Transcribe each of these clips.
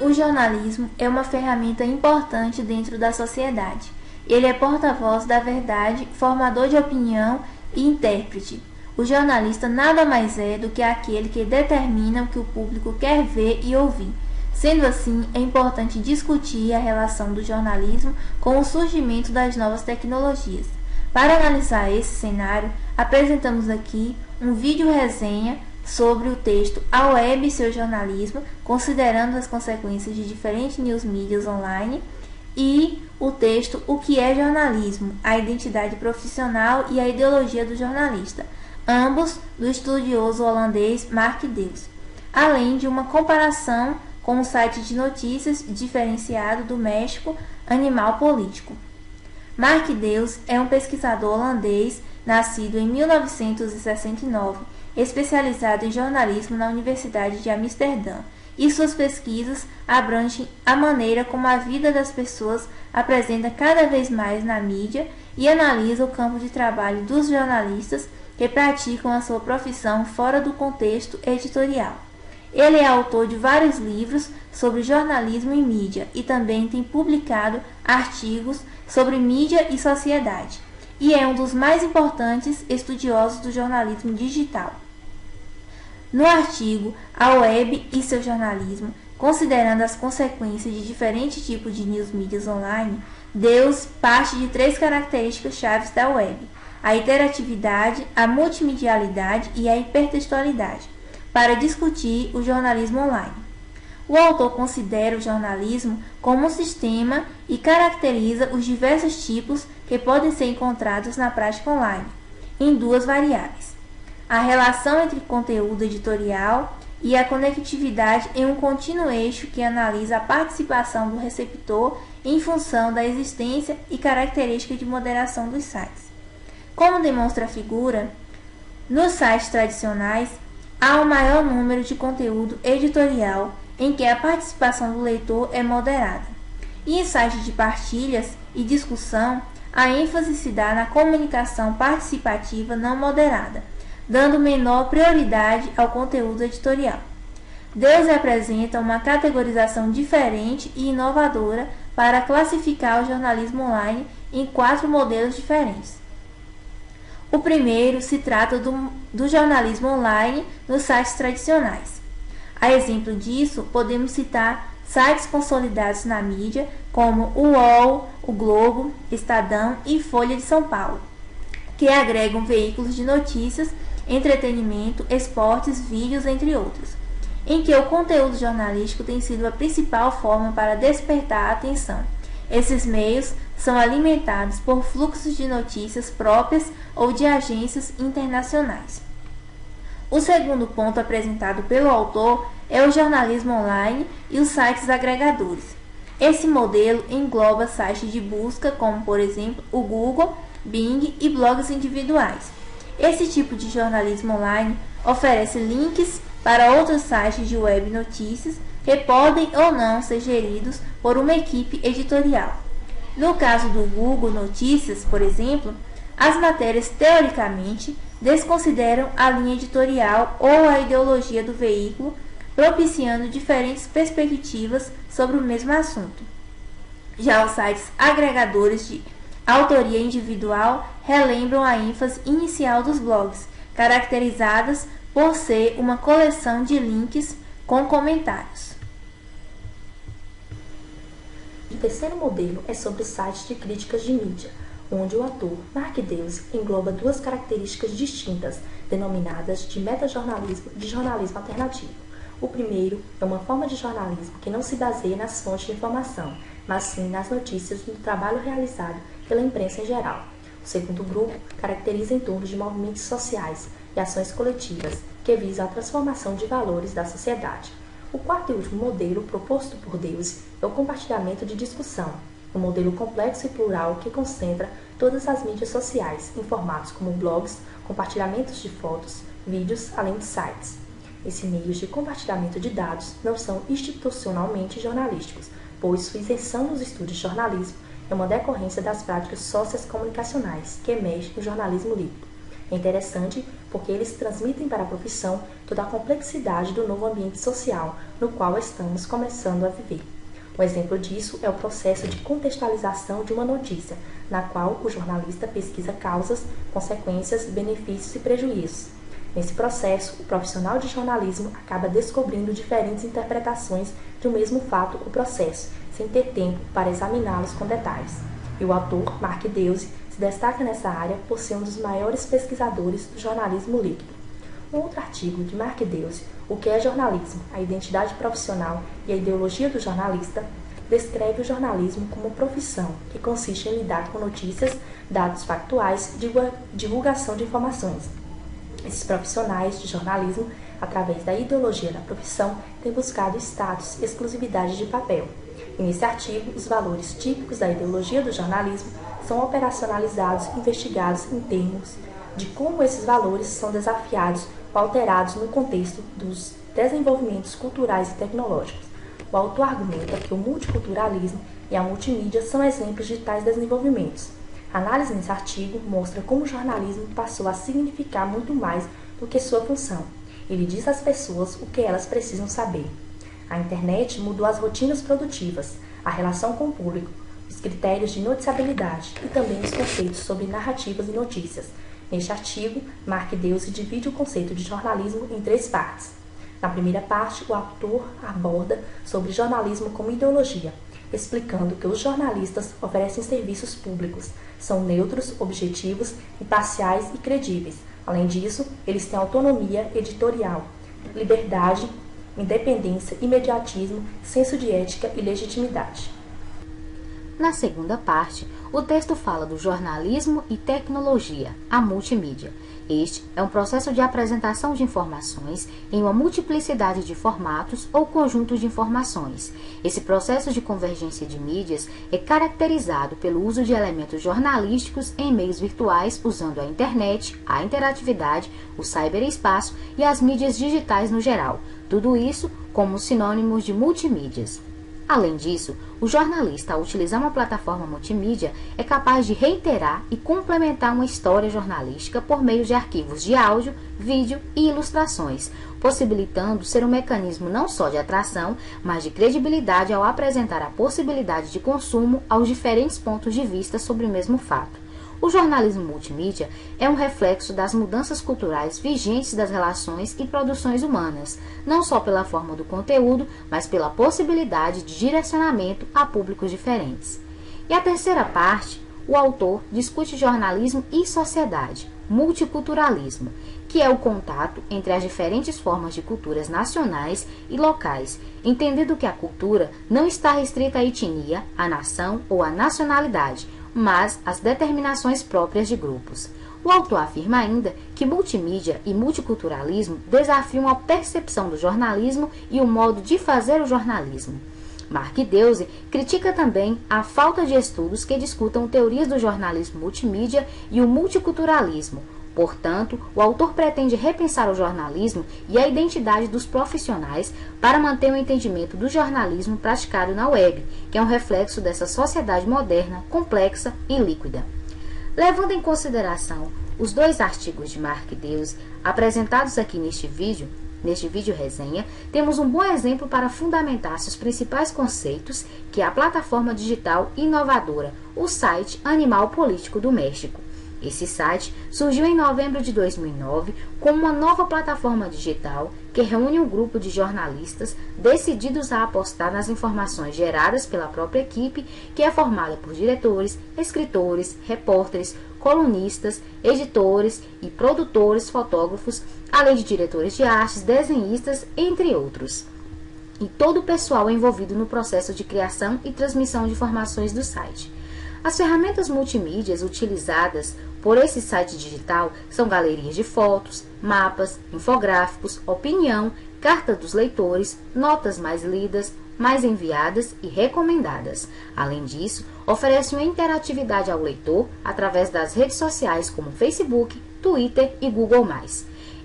O jornalismo é uma ferramenta importante dentro da sociedade. Ele é porta-voz da verdade, formador de opinião e intérprete. O jornalista nada mais é do que aquele que determina o que o público quer ver e ouvir. Sendo assim, é importante discutir a relação do jornalismo com o surgimento das novas tecnologias. Para analisar esse cenário, apresentamos aqui um vídeo resenha sobre o texto A Web e seu jornalismo, considerando as consequências de diferentes news medias online, e o texto O que é jornalismo, a identidade profissional e a ideologia do jornalista, ambos do estudioso holandês Mark Deus, além de uma comparação com o site de notícias diferenciado do México, Animal Político. Mark Deus é um pesquisador holandês nascido em 1969, especializado em jornalismo na Universidade de Amsterdã, e suas pesquisas abrangem a maneira como a vida das pessoas apresenta cada vez mais na mídia e analisa o campo de trabalho dos jornalistas que praticam a sua profissão fora do contexto editorial. Ele é autor de vários livros sobre jornalismo e mídia e também tem publicado artigos sobre mídia e sociedade, e é um dos mais importantes estudiosos do jornalismo digital. No artigo A Web e seu jornalismo, considerando as consequências de diferentes tipos de news medias online, Deus parte de 3 características chaves da web: a interatividade, a multimedialidade e a hipertextualidade, para discutir o jornalismo online. O autor considera o jornalismo como um sistema e caracteriza os diversos tipos que podem ser encontrados na prática online, em 2 variáveis: a relação entre conteúdo editorial e a conectividade em um contínuo eixo que analisa a participação do receptor em função da existência e característica de moderação dos sites. Como demonstra a figura, nos sites tradicionais há um maior número de conteúdo editorial em que a participação do leitor é moderada, e em sites de partilhas e discussão, a ênfase se dá na comunicação participativa não moderada, dando menor prioridade ao conteúdo editorial. Deus apresenta uma categorização diferente e inovadora para classificar o jornalismo online em 4 modelos diferentes. O primeiro se trata do jornalismo online nos sites tradicionais. A exemplo disso, podemos citar sites consolidados na mídia como o UOL, o Globo, Estadão e Folha de São Paulo, que agregam veículos de notícias, entretenimento, esportes, vídeos, entre outros, em que o conteúdo jornalístico tem sido a principal forma para despertar a atenção. Esses meios são alimentados por fluxos de notícias próprias ou de agências internacionais. O segundo ponto apresentado pelo autor é o jornalismo online e os sites agregadores. Esse modelo engloba sites de busca como, por exemplo, o Google, Bing e blogs individuais. Esse tipo de jornalismo online oferece links para outros sites de web notícias que podem ou não ser geridos por uma equipe editorial. No caso do Google Notícias, por exemplo, as matérias teoricamente desconsideram a linha editorial ou a ideologia do veículo, propiciando diferentes perspectivas sobre o mesmo assunto. Já os sites agregadores de autoria individual relembram a ênfase inicial dos blogs, caracterizadas por ser uma coleção de links com comentários. O terceiro modelo é sobre sites de críticas de mídia, onde o autor Mark Deus engloba 2 características distintas, denominadas de metajornalismo e de jornalismo alternativo. O primeiro é uma forma de jornalismo que não se baseia nas fontes de informação, mas sim nas notícias e no trabalho realizado pela imprensa em geral. O segundo grupo caracteriza em torno de movimentos sociais e ações coletivas que visam a transformação de valores da sociedade. O quarto e último modelo proposto por Deus é o compartilhamento de discussão, um modelo complexo e plural que concentra todas as mídias sociais em formatos como blogs, compartilhamentos de fotos, vídeos, além de sites. Esses meios de compartilhamento de dados não são institucionalmente jornalísticos, pois sua inserção nos estudos de jornalismo é uma decorrência das práticas sociocomunicacionais que emergem no jornalismo líquido. É interessante porque eles transmitem para a profissão toda a complexidade do novo ambiente social no qual estamos começando a viver. Um exemplo disso é o processo de contextualização de uma notícia, na qual o jornalista pesquisa causas, consequências, benefícios e prejuízos. Nesse processo, o profissional de jornalismo acaba descobrindo diferentes interpretações de um mesmo fato ou processo, sem ter tempo para examiná-los com detalhes. E o autor, Mark Deuze, se destaca nessa área por ser um dos maiores pesquisadores do jornalismo líquido. Um outro artigo de Mark Deuze, O que é jornalismo? A identidade profissional e a ideologia do jornalista, descreve o jornalismo como profissão que consiste em lidar com notícias, dados factuais e divulgação de informações. Esses profissionais de jornalismo, através da ideologia da profissão, têm buscado status e exclusividade de papel. E nesse artigo, os valores típicos da ideologia do jornalismo são operacionalizados e investigados em termos de como esses valores são desafiados ou alterados no contexto dos desenvolvimentos culturais e tecnológicos. O autor argumenta que o multiculturalismo e a multimídia são exemplos de tais desenvolvimentos. A análise nesse artigo mostra como o jornalismo passou a significar muito mais do que sua função. Ele diz às pessoas o que elas precisam saber. A internet mudou as rotinas produtivas, a relação com o público, os critérios de noticiabilidade e também os conceitos sobre narrativas e notícias. Neste artigo, Mark Deuze divide o conceito de jornalismo em 3 partes. Na primeira parte, o autor aborda sobre jornalismo como ideologia, explicando que os jornalistas oferecem serviços públicos, são neutros, objetivos, imparciais e credíveis. Além disso, eles têm autonomia editorial, liberdade, independência, imediatismo, senso de ética e legitimidade. Na segunda parte, o texto fala do jornalismo e tecnologia, a multimídia. Este é um processo de apresentação de informações em uma multiplicidade de formatos ou conjuntos de informações. Esse processo de convergência de mídias é caracterizado pelo uso de elementos jornalísticos em meios virtuais, usando a internet, a interatividade, o ciberespaço e as mídias digitais no geral. Tudo isso como sinônimos de multimídias. Além disso, o jornalista, ao utilizar uma plataforma multimídia, é capaz de reiterar e complementar uma história jornalística por meio de arquivos de áudio, vídeo e ilustrações, possibilitando ser um mecanismo não só de atração, mas de credibilidade ao apresentar a possibilidade de consumo aos diferentes pontos de vista sobre o mesmo fato. O jornalismo multimídia é um reflexo das mudanças culturais vigentes das relações e produções humanas, não só pela forma do conteúdo, mas pela possibilidade de direcionamento a públicos diferentes. E a terceira parte, o autor discute jornalismo e sociedade, multiculturalismo, que é o contato entre as diferentes formas de culturas nacionais e locais, entendendo que a cultura não está restrita à etnia, à nação ou à nacionalidade, mas às determinações próprias de grupos. O autor afirma ainda que multimídia e multiculturalismo desafiam a percepção do jornalismo e o modo de fazer o jornalismo. Mark Deuze critica também a falta de estudos que discutam teorias do jornalismo multimídia e o multiculturalismo. Portanto, o autor pretende repensar o jornalismo e a identidade dos profissionais para manter o entendimento do jornalismo praticado na web, que é um reflexo dessa sociedade moderna, complexa e líquida. Levando em consideração os 2 artigos de Mark Deuze apresentados aqui neste vídeo resenha, temos um bom exemplo para fundamentar seus principais conceitos, que é a plataforma digital inovadora, o site Animal Político do México. Esse site surgiu em novembro de 2009 como uma nova plataforma digital que reúne um grupo de jornalistas decididos a apostar nas informações geradas pela própria equipe, que é formada por diretores, escritores, repórteres, colunistas, editores e produtores, fotógrafos, além de diretores de artes, desenhistas, entre outros. E todo o pessoal envolvido no processo de criação e transmissão de informações do site. As ferramentas multimídias utilizadas por esse site digital são galerias de fotos, mapas, infográficos, opinião, carta dos leitores, notas mais lidas, mais enviadas e recomendadas. Além disso, oferece uma interatividade ao leitor através das redes sociais como Facebook, Twitter e Google+.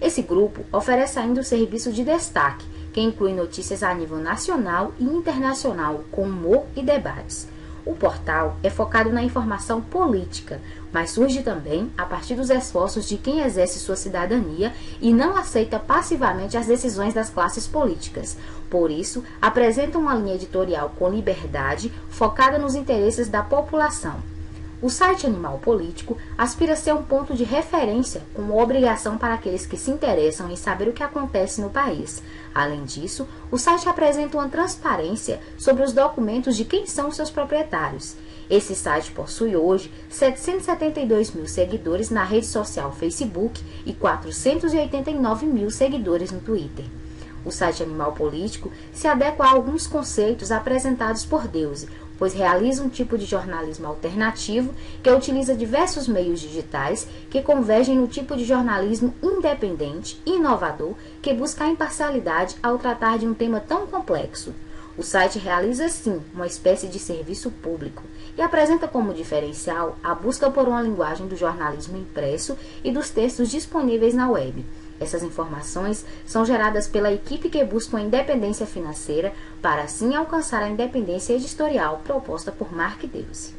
Esse grupo oferece ainda o serviço de destaque, que inclui notícias a nível nacional e internacional com humor e debates. O portal é focado na informação política, mas surge também a partir dos esforços de quem exerce sua cidadania e não aceita passivamente as decisões das classes políticas. Por isso, apresenta uma linha editorial com liberdade, focada nos interesses da população. O site Animal Político aspira a ser um ponto de referência como obrigação para aqueles que se interessam em saber o que acontece no país. Além disso, o site apresenta uma transparência sobre os documentos de quem são seus proprietários. Esse site possui hoje 772 mil seguidores na rede social Facebook e 489 mil seguidores no Twitter. O site Animal Político se adequa a alguns conceitos apresentados por Delze, pois realiza um tipo de jornalismo alternativo que utiliza diversos meios digitais que convergem no tipo de jornalismo independente e inovador que busca a imparcialidade ao tratar de um tema tão complexo. O site realiza, sim, uma espécie de serviço público e apresenta como diferencial a busca por uma linguagem do jornalismo impresso e dos textos disponíveis na web. Essas informações são geradas pela equipe que busca uma independência financeira para assim alcançar a independência editorial proposta por Mark Delze.